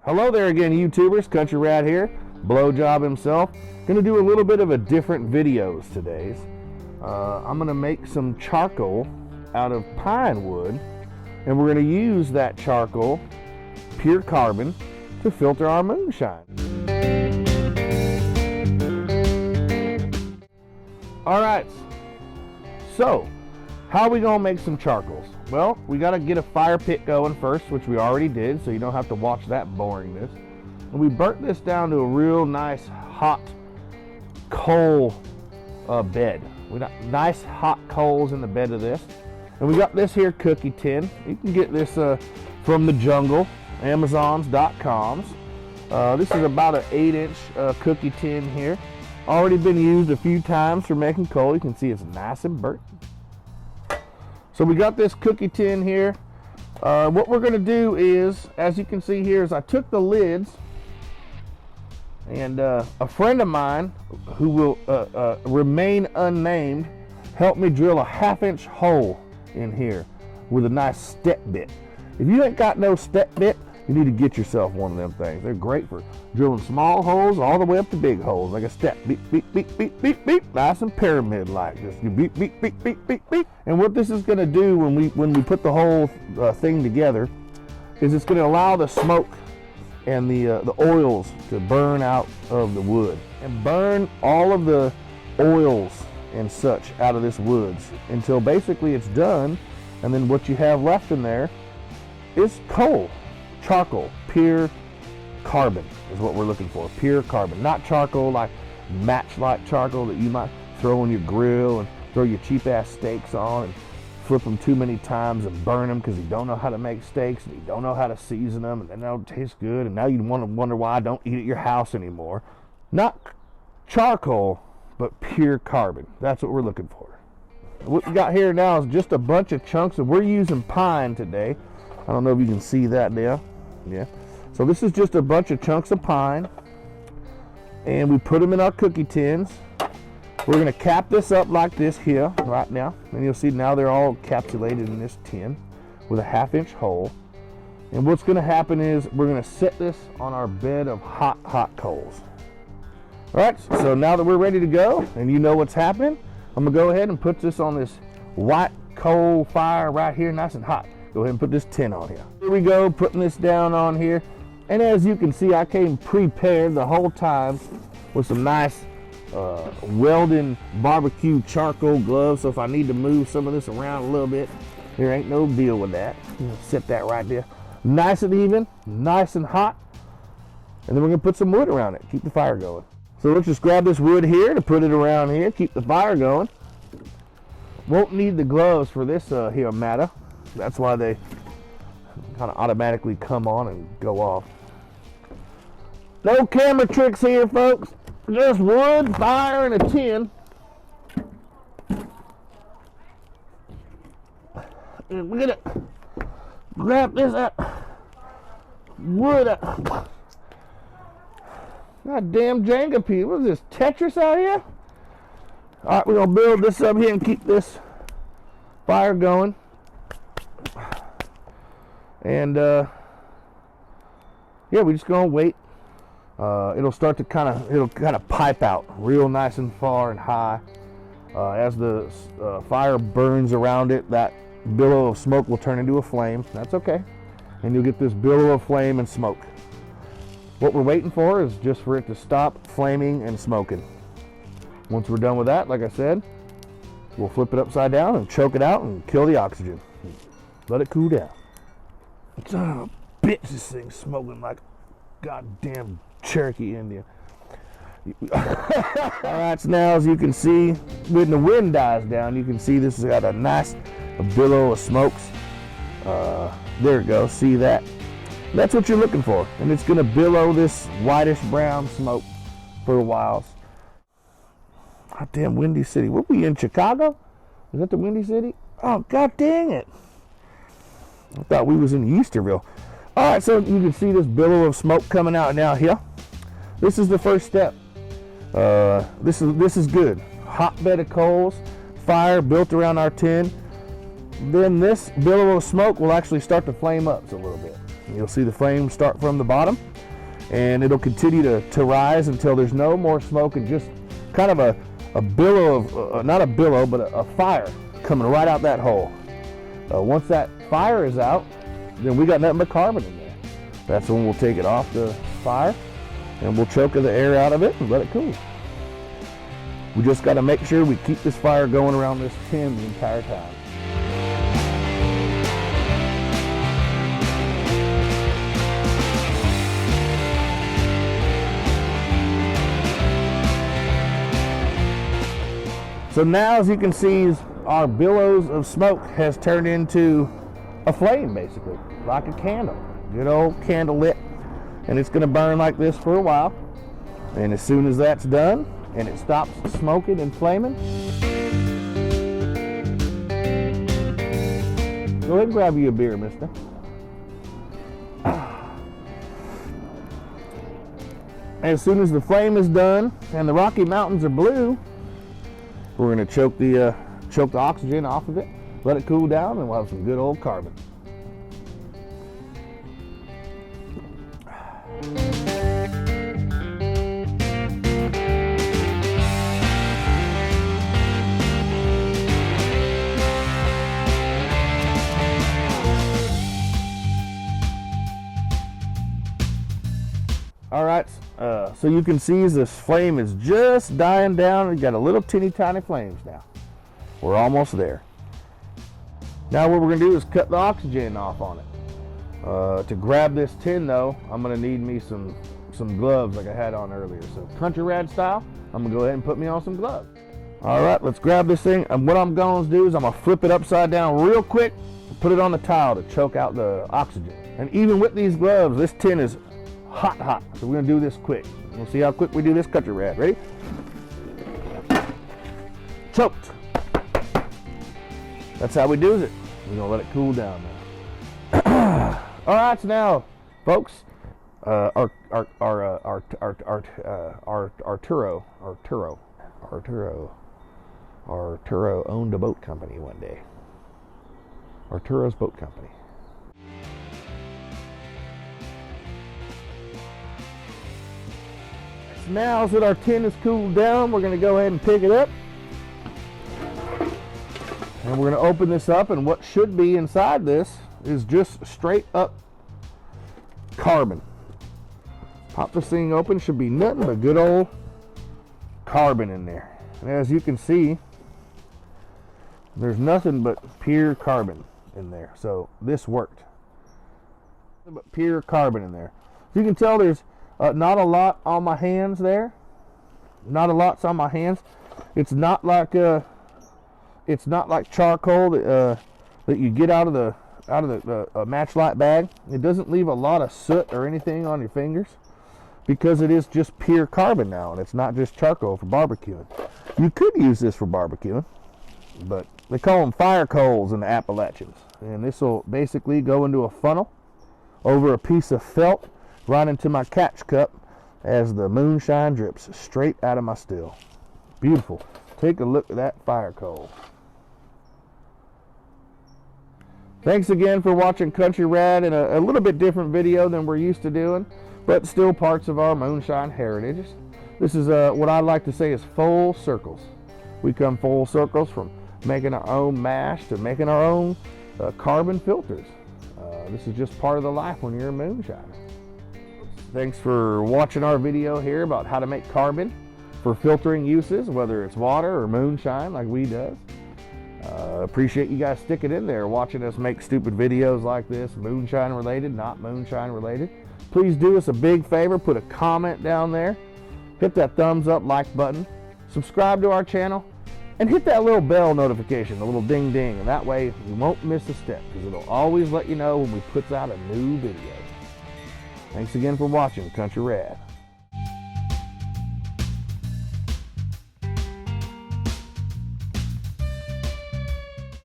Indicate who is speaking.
Speaker 1: Hello there again, YouTubers. Country Rat here, Blowjob himself. Gonna do a little bit of a different videos today. I'm gonna make some charcoal out of pine wood, and we're gonna use that charcoal, pure carbon, to filter our moonshine. All right, so how are we gonna make some charcoals? Well, we gotta get a fire pit going first, which we already did, so you don't have to watch that boringness. And we burnt this down to a real nice hot coal bed. We got nice hot coals in the bed of this. And we got this here cookie tin. You can get this from the jungle, Amazons.coms. This is about an 8-inch cookie tin here. Already been used a few times for making coal. You can see it's nice and burnt. So we got this cookie tin here. What we're going to do is, as you can see here, is I took the lids, and a friend of mine who will remain unnamed helped me drill a 1/2-inch hole in here with a nice step bit. If you ain't got no step bit, you need to get yourself one of them things. They're great for drilling small holes all the way up to big holes, like a step. Beep, beep, beep, beep, beep, beep. Nice and pyramid-like. Just beep, beep, beep, beep, beep, beep. And what this is going to do when we put the whole thing together is it's going to allow the smoke and the oils to burn out of the wood and burn all of the oils and such out of this woods until basically it's done. And then what you have left in there is coal. Charcoal, pure carbon is what we're looking for. Pure carbon, not charcoal like match-like charcoal that you might throw on your grill and throw your cheap-ass steaks on and flip them too many times and burn them because you don't know how to make steaks and you don't know how to season them and they don't taste good and now you wonder why I don't eat at your house anymore. Not charcoal, but pure carbon. That's what we're looking for. What we got here now is just a bunch of chunks of, we're using pine today. I don't know if you can see that there. Yeah. So this is just a bunch of chunks of pine, and we put them in our cookie tins. We're going to cap this up like this here right now, and you'll see now they're all encapsulated in this tin with a 1/2-inch hole. And what's going to happen is we're going to set this on our bed of hot coals. All right, so now that we're ready to go and you know what's happening, I'm going to go ahead and put this on this white coal fire right here, nice and hot. Go ahead and put this tin on here. Here we go, putting this down on here. And as you can see, I came prepared the whole time with some nice welding barbecue charcoal gloves. So if I need to move some of this around a little bit, there ain't no deal with that. Set that right there. Nice and even, nice and hot. And then we're gonna put some wood around it, keep the fire going. So let's just grab this wood here to put it around here, keep the fire going. Won't need the gloves for this here matter. That's why they kind of automatically come on and go off. No camera tricks here, folks. Just wood, fire, and a tin. And we're gonna grab this wood out. Goddamn Jenga piece. What is this, Tetris out here? All right, we're gonna build this up here and keep this fire going. And yeah, we're just gonna wait. It'll start to kind of pipe out real nice and far and high. As the fire burns around it, that billow of smoke will turn into a flame. That's okay, and you'll get this billow of flame and smoke. What we're waiting for is just for it to stop flaming and smoking. Once we're done with that, like I said, we'll flip it upside down and choke it out and kill the oxygen. Let it cool down. Son of a bitch, this thing's smoking like a goddamn Cherokee Indian. Alright, so now as you can see, when the wind dies down, you can see this has got a nice billow of smokes. There it goes, see that? That's what you're looking for. And it's going to billow this whitish brown smoke for a while. Goddamn Windy City. Were we in Chicago? Is that the Windy City? Oh, god dang it. I thought we was in Easterville. All right, so you can see this billow of smoke coming out now here. This is the first step. This is good. Hot bed of coals, fire built around our tin. Then this billow of smoke will actually start to flame up a little bit. You'll see the flame start from the bottom, and it'll continue to rise until there's no more smoke and just kind of a billow of, not a billow, but a fire coming right out that hole. Once that fire is out, then we got nothing but carbon in there. That's when we'll take it off the fire and we'll choke the air out of it and let it cool. We just got to make sure we keep this fire going around this tin the entire time. So now, as you can see, our billows of smoke has turned into a flame, basically, like a candle. Good old candle lit. And it's going to burn like this for a while. And as soon as that's done and it stops smoking and flaming, go ahead and grab you a beer, mister. As soon as the flame is done and the Rocky Mountains are blue, we're going to choke the oxygen off of it, let it cool down, and we'll have some good old carbon. All right, so you can see as this flame is just dying down. We've got a little teeny tiny flames now. We're almost there. Now what we're gonna do is cut the oxygen off on it. To grab this tin though, I'm gonna need me some gloves like I had on earlier. So Country Rad style, I'm gonna go ahead and put me on some gloves. All right, let's grab this thing. And what I'm going to do is I'm gonna flip it upside down real quick, put it on the tile to choke out the oxygen. And even with these gloves, this tin is hot. So we're gonna do this quick. We'll see how quick we do this Country Rad. Ready? Choked. That's how we do it. We're gonna let it cool down now. All right, so now, folks, Arturo owned a boat company one day. Arturo's Boat Company. Now that our tin is cooled down, we're going to go ahead and pick it up. And we're going to open this up, and what should be inside this is just straight up carbon. Pop this thing open, should be nothing but good old carbon in there. And as you can see, there's nothing but pure carbon in there. So this worked. Nothing but pure carbon in there. As you can tell, there's not a lot on my hands there. Not a lot's on my hands. It's not like charcoal that you get out of the matchlight bag. It doesn't leave a lot of soot or anything on your fingers because it is just pure carbon now, and it's not just charcoal for barbecuing. You could use this for barbecuing, but they call them fire coals in the Appalachians. And this will basically go into a funnel over a piece of felt right into my catch cup as the moonshine drips straight out of my still. Beautiful. Take a look at that fire coal. Thanks again for watching Country Rad in a little bit different video than we're used to doing, but still parts of our moonshine heritage. This is what I like to say is full circles. We come full circles from making our own mash to making our own carbon filters. This is just part of the life when you're a moonshiner. Thanks for watching our video here about how to make carbon for filtering uses, whether it's water or moonshine like we do. Appreciate you guys sticking in there watching us make stupid videos like this, moonshine related, not moonshine related. Please do us a big favor, put a comment down there, hit that thumbs up like button, subscribe to our channel, and hit that little bell notification, the little ding ding, and that way you won't miss a step because it'll always let you know when we put out a new video. Thanks again for watching Country Rad.